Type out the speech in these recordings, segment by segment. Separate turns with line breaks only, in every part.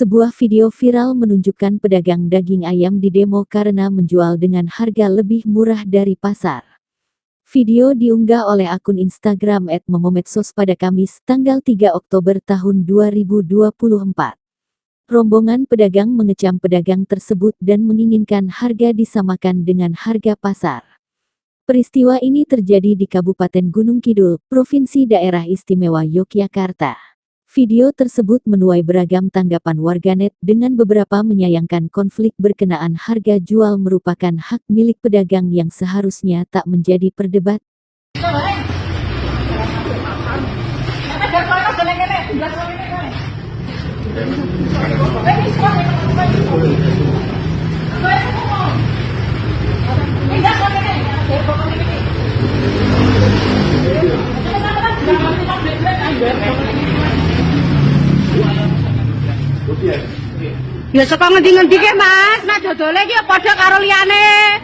Sebuah video viral menunjukkan pedagang daging ayam di demo karena menjual dengan harga lebih murah dari pasar. Video diunggah oleh akun Instagram @momomedsos pada Kamis, tanggal 3 Oktober tahun 2024. Rombongan pedagang mengecam pedagang tersebut dan menginginkan harga disamakan dengan harga pasar. Peristiwa ini terjadi di Kabupaten Gunung Kidul, Provinsi Daerah Istimewa Yogyakarta. Video tersebut menuai beragam tanggapan warganet dengan beberapa menyayangkan konflik berkenaan harga jual merupakan hak milik pedagang yang seharusnya tak menjadi perdebatan.
Ya saka ngendi-ngendi ke Mas, nah dodole iki padha karo liyane.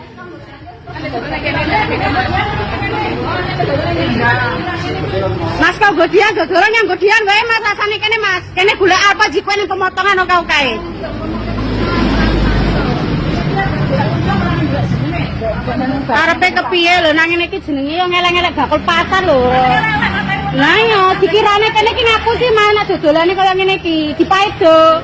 Mas kau godian dodolan yang godian wae Mas rasane kene Mas. Kene golek apa jiko ning pemotongan kau kae. Karepe kepiye lho nang ngene iki jenenge yo ngelek-ngelek bakul pasar lho. Lah yo dikirane kene iki ngaku sih mana dodolane kaya ngene iki, dipait do.